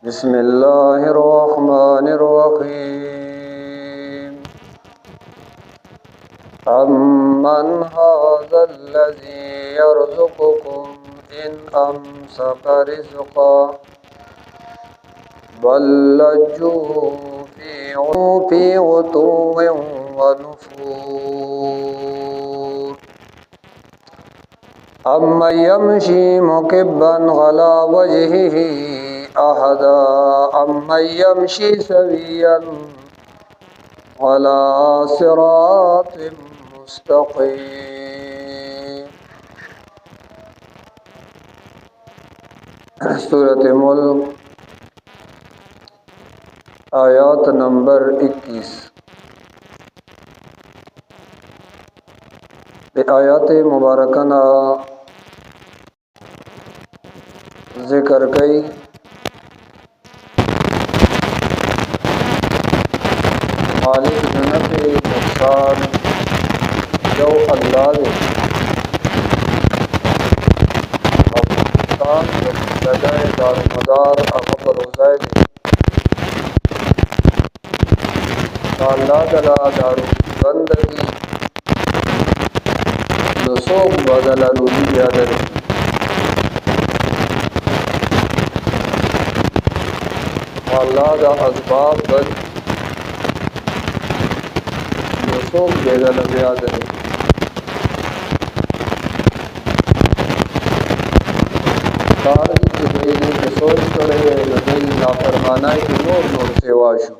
बिस्मिल्लाहिर्रहमानिर्रहीम। अम्मन हाज़ल्लज़ी यर्ज़ुक़ुकुम इन अमसक रिज़्क़ा बल लज्जू फ़ी उतुव्विन व नुफ़ूर। अम्मन यमशी मुकिब्बन अला वजहिही अहदा अम्मन यमशी सविय्यन अला सिरातिम मुस्तक़ीम। सूरत मुल्क आयत नंबर 21। आयत मुबारकना जिक्र कई मालिक नफ़े नुकसान जो अल्लाह दे और सजाए दारोमदार अगर रोज़ाए दे अल्लाह तआला दारू बंदगी नसोक बदल रूही यादर अल्लाह दा असबाब बद नसोक बेदल यादर कार की गई के सोच करे नदी नाफरमाना की नूर सेवाशु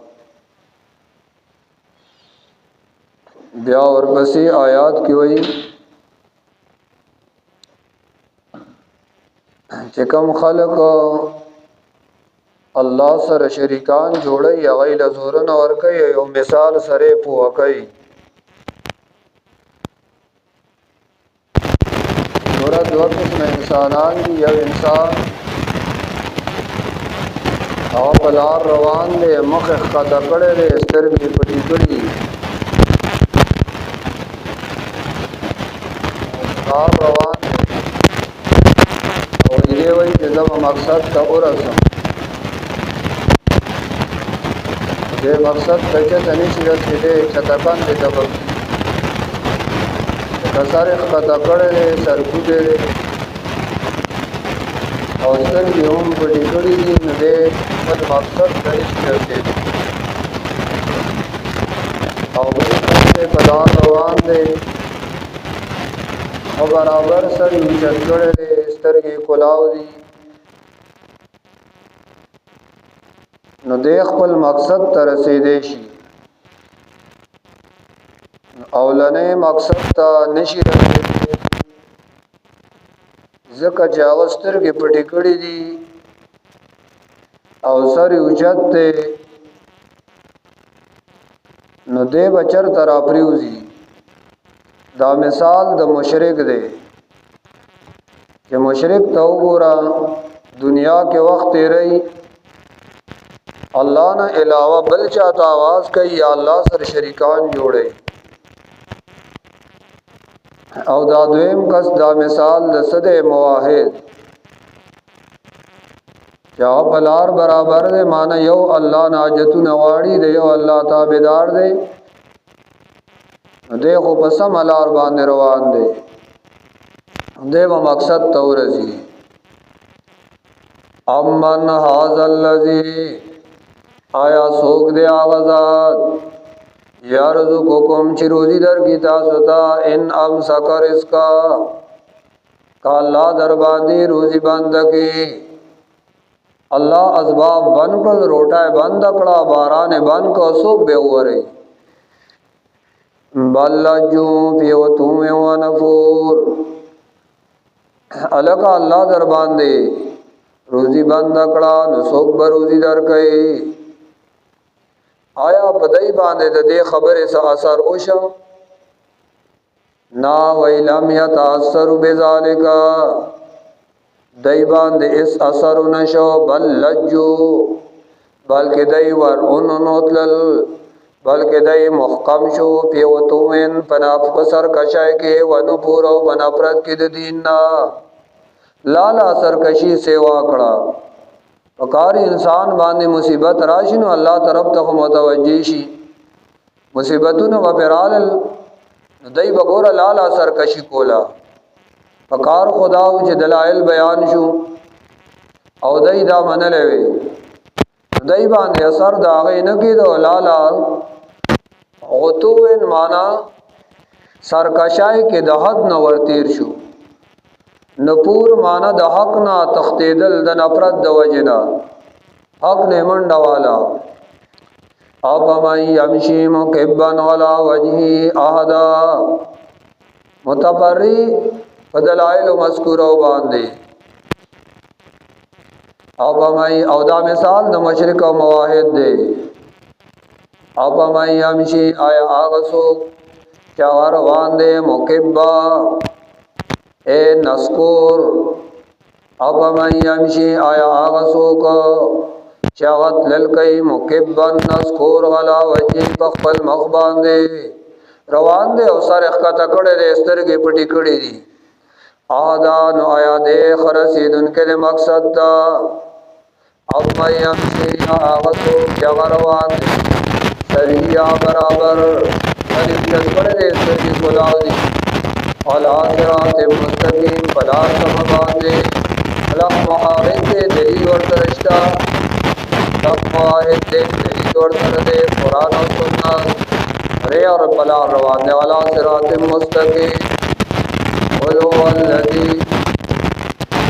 ब्या और बसी आयात की हुई चिकम खलक अल्लाह सर शरीकान जोड़े या गैल जोरन और कई यो मिसाल सरे पुआ कई जोरा दो किस्म इंसानान की यह इंसान और बलार रवान दे मुख खता कड़े दे स्तर की पटी कड़ी और रवान और ये वही जब मकसद का उरसम ये मकसद तके तनिशियत के छतकन दे तब कसर खता कड़े दे सरकुदे दे और सर की हम बड़ी कड़ी दी दे पर मकसद तनिशियत दे और बड़ी बदार रवान दे और बराबर सर नीचत कड़े दे स्तर की कुलाव दी न देख पल मकसद तरसीदेशी औलने मकसद ता नशी जका जावस्तर की पटी कड़ी दी अवसर उजत ते न दे बचर तरा प्रियुजी दा मिसाल द मुशरिक दे कि मुशरिक तो गोरा दुनिया के वक्त रही अल्लाह न अलावा बल चाहता आवाज कई या अल्लाह सर शरीकान जोड़े और दादवेम कस दा मिसाल दसदे मुवाहिद क्या बलार बराबर दे माना यो अल्लाह नाजतु नवाड़ी दे यो अल्लाह ताबेदार दे देखो बसम अलार बांध रवान दे देव मकसद तौरजी अम्मन हाज़ल्लज़ी आया सोक दे आवाजात यर्ज़ुक़ुकुम चिरोजी दर की तासुता इन अमसक रिज़्क़ा का अल्लाह दरबांदी रोजी बंद की अल्लाह असबाब बन कर रोटाए बंद कड़ा बारान बन को सुख बेवरे बल्लजू पियतुम व नफूर अलका अल्लाह दरबांदी रोजी बंद कड़ा नसुख बरोजी दर कई आया बदई बांधे दे खबर सा असर ओशा ना वैलम यतासर बेजालिका दई बांधे इस असर नशो बल लज्जो बल्कि दई वर उन्नोतल बल्कि दई मुहकम शो पियतुम पनाफ पसर कशाय के वनुपुरो पनाप्रत के दीना لالا سرکشی سیوا کړه وکاري انسان باندې مصیبت راشي نو الله طرف ته متوجي شي مصیبتونه وبرال دای بګور لالا سرکشی کولا وکار خدا او چې دلایل بیان شو او دای دا منلې وي دای باندې اثر دا غي نه کېدو لالا غتوین معنا سرکشای کې د حد نه ورتیر شو نپور معنا د حق نه تختیدل د نفرت د وجنا حق نه منډه والا اپ مای یمشی مکبن علی وجهی احدا متبری فدلائل مذکورو باندې اپ مای او دا مثال د مشرک او موحد دی اپ مای یمشی آیا اغسو چاور باندې مکبا اے نسکور اب من یمشی آیا آغسو کو چاغت للکی مکبن نسکور غلا وجی پخپل مخ باندے روان دے او سر اخکتا کڑے دے استرگی پٹی کڑی دی آدان آیا دے خرسید ان کے دے مقصد تا اب من یمشی آغسو چاغ روان دے سریا برابر سریت کڑے دے استرگی خدا دی والآخرات مستقیم فلا سمباندے لق معاہد دے دلیل ورطرشتا لق معاہد دے دلیل ورطردے قرآن و سنت رے اور پلا روان دے والا صراط مستقیم قلو والذی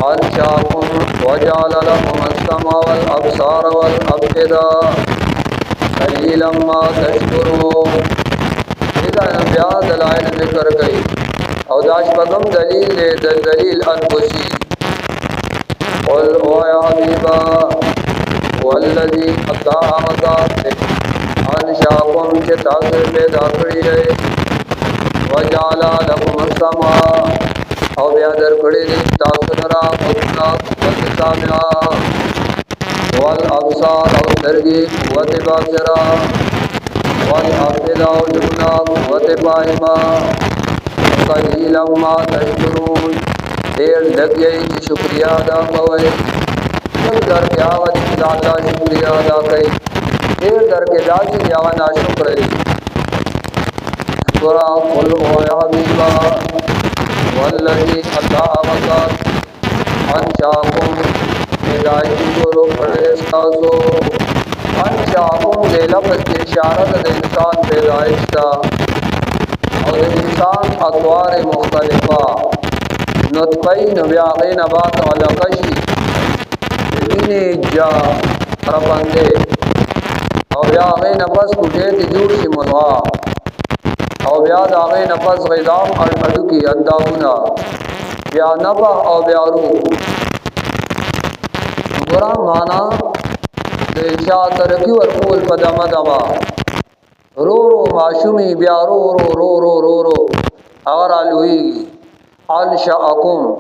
انشاکم وجعل لکم السمع والابصار والافئدہ قلیلا ما تشکرون اذا انبیاء دلائل ذکر گئی او داش پغم دلیل دے دلیل انفسی قل او یا حبیبا والذی اتا آمدات دے انشاکم چه تاثر پیدا کری ہے وجعلا لکم السمع او بیادر کری دی تاثر را مطلق والسامعا والابصار او درگی قوت باصرا والافئدہ او جمنا قوت پائما قلیلا ما تشکرون دیر لگ گئی کہ شکریہ ادا کوئے دیر در کے آوہ دی اللہ شکریہ ادا کئی دیر در کے داسی دی آوہ نا شکر دی قرآ قل او یا حبیبا والذی اللہ مقاد انشاکم ہدایتی گرو پردستازو انشاکم دے لفظ کی اشارت دے انسان پیدائشتا اور انسان اطوار مختلفہ نطفی نبیاغی نبات علقشی بینی جا رپندے اور بیاغی نفس کٹیتی جوشی منوا اور بیاد آغی نفس غیدام اڑو کی اندامونا بیا نبا اور بیا روح برا مانا انشاء ترکی ورکول پدم دما رو رو معشومی بیا رو رو رو رو رو رو اگر علوی انشاءکم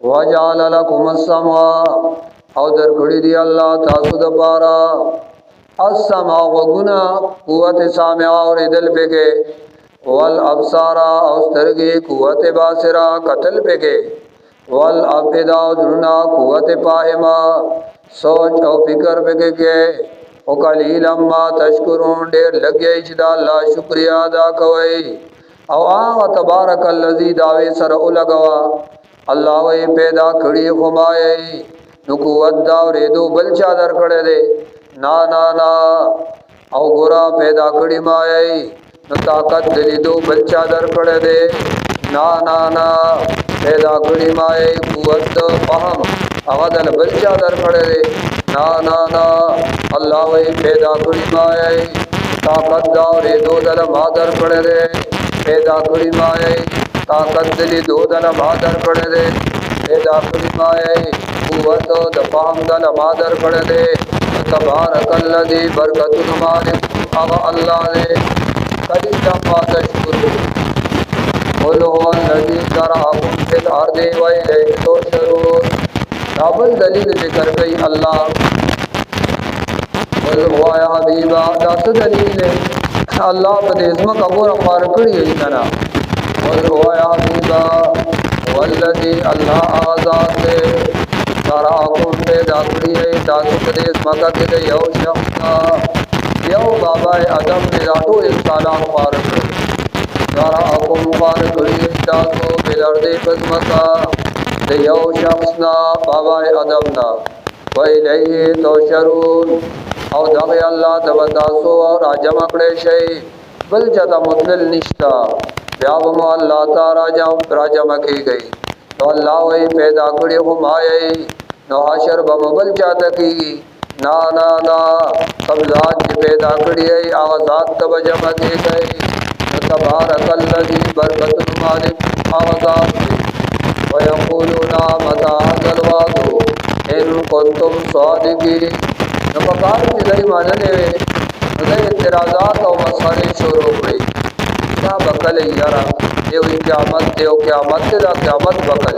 وجعل لکم السمع او در کڑی دی اللہ تاسو دپارا السمع وگنا قوت سامعہ اور دل پہ کے والابصارا او سترگی قوت باصرا قتل پہ کے والافئدہ درنا قوت پاہما سوچ او فکر پہ کے او قلیلا ما تشکرون دیر لگ گئی چدا اللہ شکریہ ادا کوئی او آغا تبارک اللذی دعوی سر اولگوا اللہ وی پیدا کڑی خمائی نو قوت داوری دو بل چادر کڑے دے نا نا نا او گرا پیدا کڑی مائی نو طاقت دلی دو بل چادر کڑے دے نا نا نا پیدا کڑی مائی قوت فہم اغدل بل چادر کڑے دے نا نا نا اللہ وی پیدا کڑی مائی طاقت داوری دو دل مادر کڑے دے پیدا کڑی مائی طاقت دلی دو دل مادر کڑے دے پیدا کڑی مائی قوت دفاہم دل مادر کڑے دے تبارک اللذی برکت نمالک اغا اللہ دے قلیلا ما تشکرون قل هو الذی ذرأکم فی الارض وإلیہ تحشرون نابل دلیل ذکر گئی اللہ قل هو یا حبیبا داس دلیل اللہ پدیزمہ کا گورا خارکڑی ہے کنا قل هو یا حبیبا वल्लज़ी अल्लाह आज़ाद दे तराकुम पैदा करी है तासु प्रदेश मक्का के यौ शख्स यौ बाबा आदम ने राटो इंसानात पार तराकुम पार करी है तासु बिलर्दे पस मक्का दे यौ शख्स ना बाबा आदम ना वइलैहि तुशरून और दगे अल्लाह तबतासो और आजम अकड़े शई बल जदा मुदल निश्ता व्यावम अल्लाह ता राजा मकी गई तो अल्लाह वही पैदा करी हुमाए न हाशर बमबल चाहता की ना ना ना सब जात की पैदा करी है आज़ाद तब जमा की गई तबारकल्लज़ी बरकतुल मालिक आज़ाद वयक़ूलूना मता हज़ल वादु इन कुंतुम सादिकीन न पकार की गई मानने में इतराज़ात और मसाले शुरू हुई क्या बकल यारा ये हुई क़यामत ये क़यामत दा क़यामत बकल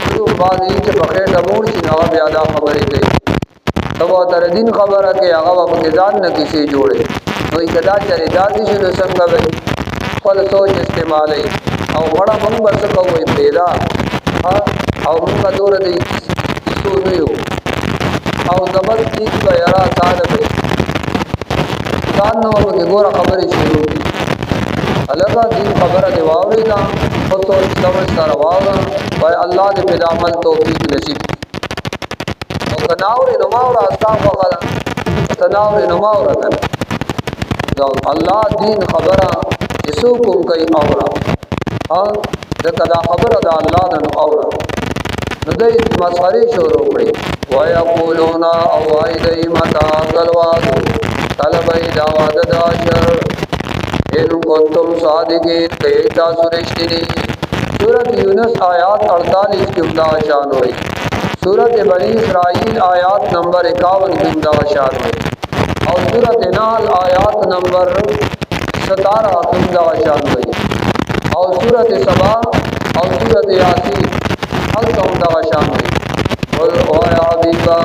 तो बाजी के बकरे डमूर की नवा ज़्यादा खबरें गई तो वो तर दिन खबर है कि आगा वक्त जान न किसी जोड़े तो इकदा चले दादी शुरू संग गई फल सोच इस्तेमाल है और बड़ा मंग बस को वही पैदा हाँ और मंगा दूर दी इसको नहीं हो और दबल चीज का यारा साल में जान न के गोरा खबरें शुरू की अलग दिन खबर है वावरी ना तो समझ कर वावरा भाई अल्लाह ने बिदामल तौफीक नसीब और तनावर नुमावरा अस्ताफ वगैरह तनावर नुमावरा कर तो अल्लाह दिन खबर इसु कुम कई औरा हाँ जदा खबर दा अल्लाह ने औरा नदई मसखरी शुरू पड़ी वयक़ूलूना अवाइदई मता गलवादु तलबई दावद दाशर इन कुंतुम सादिकीन कहता सुरिश्तिनी सूरत यूनुस आयात 48 की उम्दा शान हुई सूरत बनी इसराइल आयात नंबर 51 की उम्दा शान हुई और सूरत नाल आयात नंबर 17 की उम्दा शान हुई और सूरत सबा और सूरत यासीन हल का उम्दा शान हुई कुल ओ या हबीबा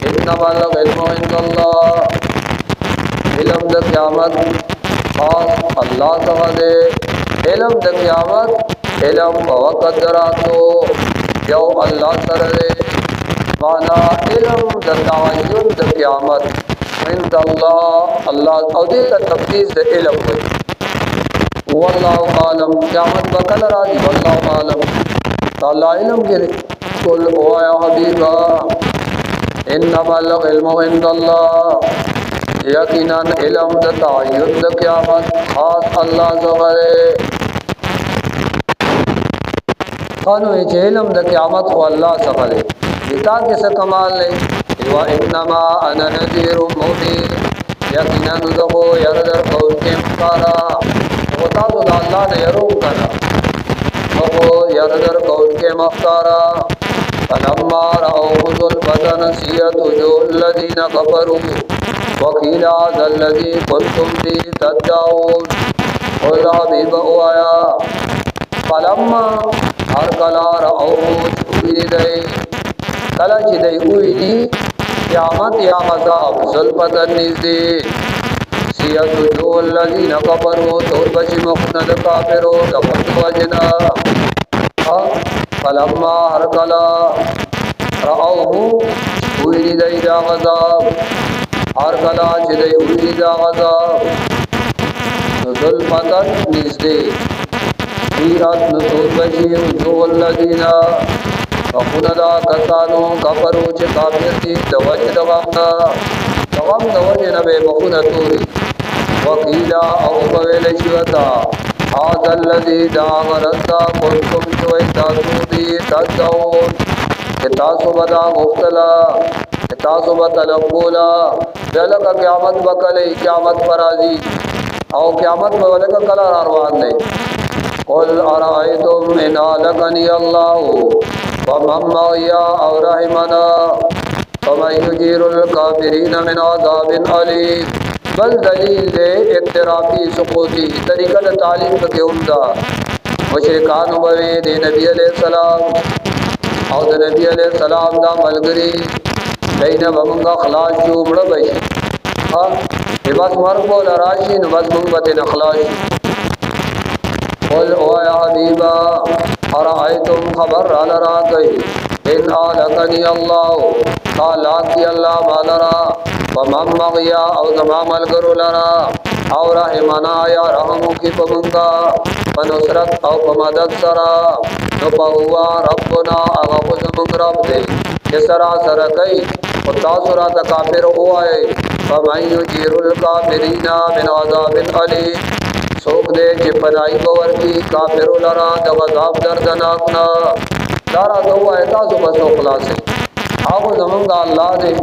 इन्नमल इल्मु इंदल्लाह इल्म द क़यामत खास अल्लाह तआला इल्म द क़यामत इल्म वक़्त दरातो यो अल्लाह तरले माना इल्म द ताय्युन द क़यामत इंदल्लाह अल्लाह और दे तफ्तीश द इल्म हुई वल्लाहु आलम क़यामत बकल राज वल्लाहु आलम ताला इल्म के कुल ओ या हबीबा इन्नमल इल्मु इंदल्लाह यकीनन इल्म द ताय्युन द क़यामत खास अल्लाह ज़गरे खानो इल्म द क़यामत को अल्लाह ज़गरे इता के से कमाल ने व इन्नमा अना नज़ीरुम मुबीन यकीनन दो यरदर कौल के मुकारा होता तो अल्लाह ने यरो करा वो यरदर कौल के मुकारा फलम्मा रअू ज़ुल्फ़तन सियत वुजूहुल्लज़ीना कफ़रू वकील आज़ल्लज़ी कुन्तुम बिही तद्दऊन कुल हबीब आया फलम्मा हर कला रअू उइदई कला चिदई उइदी क़यामत या अज़ाब ज़ुल्फ़तन निज़दीक सियत वुजूहुल्लज़ीना कफ़रू तोर बची मुखनद काफ़िरो दफत वजना फलम्मा हर कला रअू उइदई जा अज़ाब हर कला चिदई हुई दा अज़ाब ज़ुल्फ़तन निज़दे फ़ीरत नतूर बची वुजूहुल्लज़ीना वख़ुनदा कसानो कफ़रू चे काफ़िर थी दवज दवामना दवाम दवज नबे वख़ुनतूरी वकीला औ बवेल शिवता हाज़ल्लज़ी दागरता कुन्तुम तुइतासुदी तद्दऊन कितासु बदा मुफ्तला तासु बतलकोला जलक क़यामत बकले क़यामत फराजी और क़यामत में वाले का कला आरवान नहीं कुल अरायतुम इन अलकनी अल्लाहु व मम्मया और रहमना फमन युजीरुल काफिरीन मिन अज़ाबिन अलीम बल दलील दे इक्तराफी सुकूती तरीक़त तालीम के उम्दा मुशरिकान बवे दे नबी अलैहिस्सलाम और नबी अलैहिस्सलाम दा मलगरी लेकिन बमंगा खलाश जो बड़ा भाई हाँ ये बस मर को लराशी न बस मंग बते न खलाश बोल ओ या हबीबा अरायतुम खबर लरा गई इन आलकनी अल्लाह तालाकी अल्लाह मालरा वमम मगिया औ जमामल गरु लरा और रहमना या रहमु की पमुंगा पनुसरत औ पमदद सरा नुपहुआ रब्बना अगा खुजमुंग रब दे जसरा सर कई उतासुरा तकाफिर हुआए फमन युजीरुल काफिरीना मिन अज़ाबिन अलीम सोख दे चिपनाई बवर की काफिर लरा दगज़ाब दर्दनाक ना दारा तो हुआ तासु बसो खलासे आगो जमुंगा अल्लाह दे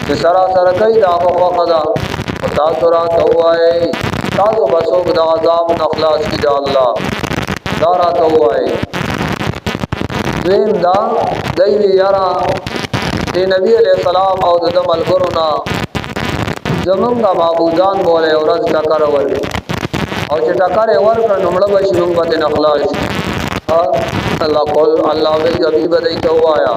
जसरा सर कई दागो खदा उतासुरा तो हुआए तासु बसो दगज़ाब नखलास की दा अल्लाह दारा तो हुआए द्वीम दा दैवी यारा ते नबी अलैहिस्सलाम और दम अलगुरुना जमुंगा माबूदान बोले और रज टकर वर और चे टकर वर कर नमड़ बशी नुंबत नखलास अल्लाह कोल अल्लाह वे अभी बदई तो आया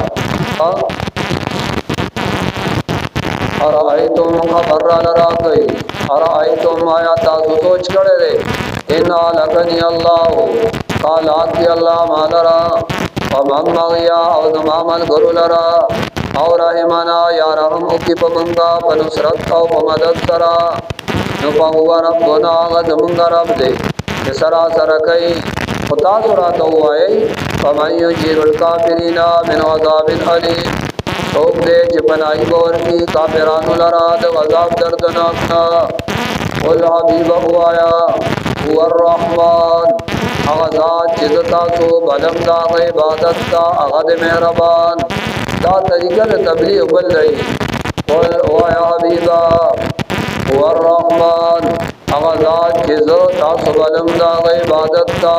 अरायतुम खबर लरा गई अरायतुम आया तासु सोच करे रे इना लगनी अल्लाह काला की अल्लाह मालरा वमम मगिया और नमामल गुरु लरा और रहमाना या रहम की पमंगा पनुसरत और पमदद सरा नुपहुआ रब्बना गजमुंगा रब दे सरा सर कई उतासुरा तो हुआए फमन युजीरुल काफिरीना मिन अज़ाबिन अलीम सोख दे चिपनाई बोर की काफिरानु लरा दगज़ाब दर्दनाक ना कुल हबीब हुआया हुवर रहमान अगज़ात चिज़ता सो बलम दाग इबादत का अगद मेहरबान दा तरीक़ा तबलीग बल रही कुल हुआया हबीबा हुवर रहमान अगज़ात चिज़ता सो बलम दाग इबादत का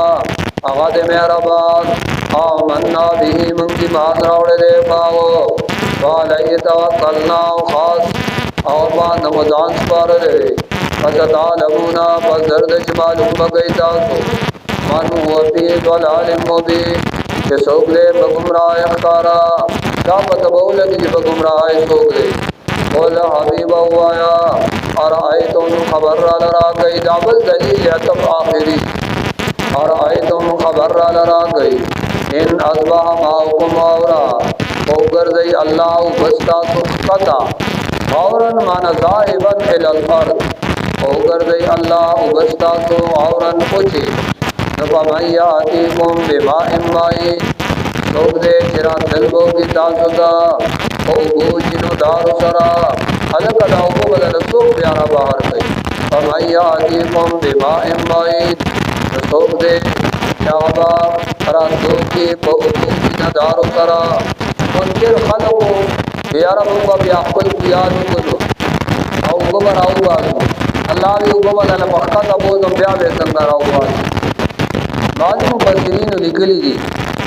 अगद मेहरबान आमन्ना बिही मुंकी मान रावड़े दे पाओ वालई तवक्कलना खास और बान नमजान पर दे फसतालमुना बस दर्द मालूम बगई तासो मन हुआ फी ज़लाल मुबीन के सोगले बगुमराह अख्तारा क्या बतबौल की बगुमराह सोगले बोल हबीब हुआया और आए तुम खबर लरा गई दाबल दलील तब आखिरी और आए तुम खबर लरा गई इन अज़बाह माउकुम औरा ओगर दई अल्लाह बस्ता सुकता औरन मान ज़ाहिबन इलल अर्द ओगर दई अल्लाह बस्ता तो औरन पूछे नफमैया अतीकुम बिमा इम्माई लोग दे चिरा दिलबो की तासुदा ओ गोजिनो दारु सरा अलग दाओ को बदल सो प्यारा बाहर गई फमैया अतीकुम बिमा इम्माई लोग दे शाबा रातों की बहुना दारु सरा उनके खलको यार मुंगा बियाकुल पियानु को औ गोबर औ बाल अल्लाह भी गोबर अल पक्का का बोझ ब्या बेसंगा औ बाल बाद मुफस्सिरीन लिखली दी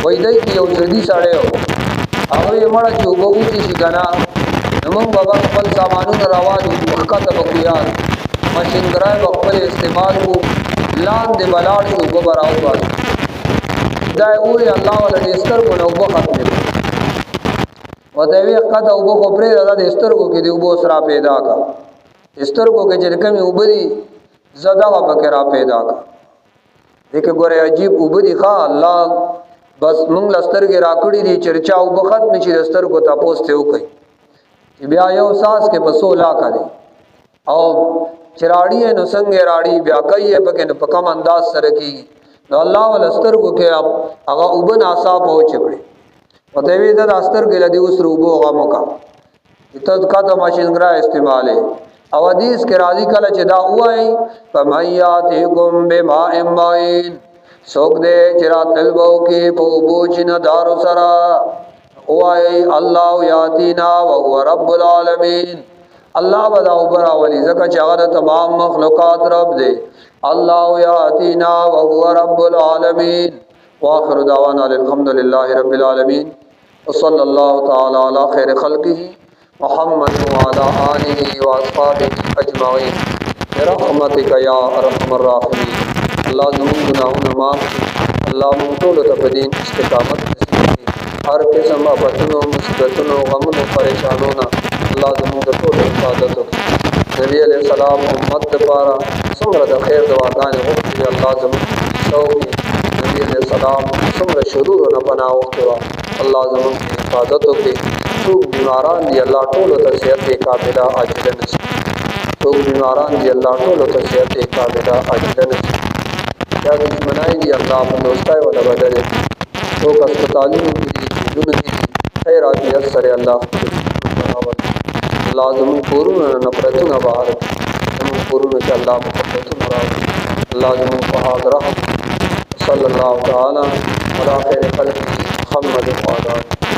वैदई की औषधि साड़े हो अवे मड़ा चुबो की शिकना नमंग बाबा कपल सामानु रवाज पक्का तबकियार मशीन कराए बकल इस्तेमाल को लान दे बलाड़ को गोबर औ बाल दाए उरे अल्लाह वाला देस्तर को नौबो खत्म वतवी कद उबो खोपरे दादा देस्तर को के उबो सरा पैदा का देस्तर को के जरकम उबदी ज़दा व बकरा पैदा का देखे गोरे अजीब उबदी खा अल्लाह बस मंग लस्तर के राकड़ी दी चर्चा उब खत्म ची दस्तर को तपोस्ते हो कई ब्या यो सास के बसो ला का दे और चिराड़ी है नुसंगे राड़ी ब्या कई है बके न पकम अंदाज सर की अल्लाह वाल अस्तर को के अब अगा उबन आसा पहुंच पड़े वतवी दद अस्तर के लदी उस रूबो गमो का इतद का तमाशिन ग्रा इस्तेमाल है अवदीस के राजी कल चिदा हुआ है फमैयातिकुम बिमाइन माइन सोक दे चिरा तलबो की बोबूचिन दारु सरा हुआ है अल्लाह यातीना व हुवा रब्बुल आलमीन अल्लाह बदाउ बरा वली जका चागत तमाम मखलूकात रब दे अल्लाह यातीना व हुवा रब्बुल आलमीन व आखिर दावाना अल्हम्दुलिल्लाहि रब्बिल आलमीन व सल्लल्लाहु तआला अला खैर खल्किही मुहम्मद व अला आलिहि व अस्हाबिहि अजमाइन बिरहमतिक या अरहमर राहिमीन। अल्लाह ज़ुनून गुनाहों माफ़ अल्लाह मुंतोल तबदीन इस्तिकामत हर किस्म आफतों मुसीबतों गमों परेशानों ना अल्लाह ज़ुनून तोल हिफाजत नबी अलैहिस्सलाम उम्मत पारा सुमर द खैर दवा गाने हो अल्लाह ज़ुनून सौ नबी नबी अलैहिस्सलाम सुमर शुरू न पनाह के अल्लाह ज़मीन की हिफाजत के तो बीमारान दी अल्लाह टोलो तो सेहत काबिला अजल नसीब तो बीमारान दी अल्लाह टोलो तो सेहत काबिला अजल नसीब या दुश्मनाई दी अल्लाह पर दोस्ताय वाला बदले तो अस्पतालों की जुनून की खैर आफियत सरे अल्लाह लाज़म पूर्ण नफरतों न बाहर हम पूर्ण के अल्लाह मुकद्दस मराद लाज़म फहादरा सल्लल्लाहु तआला अला खैर खल्क़ी मुहम्मद व अला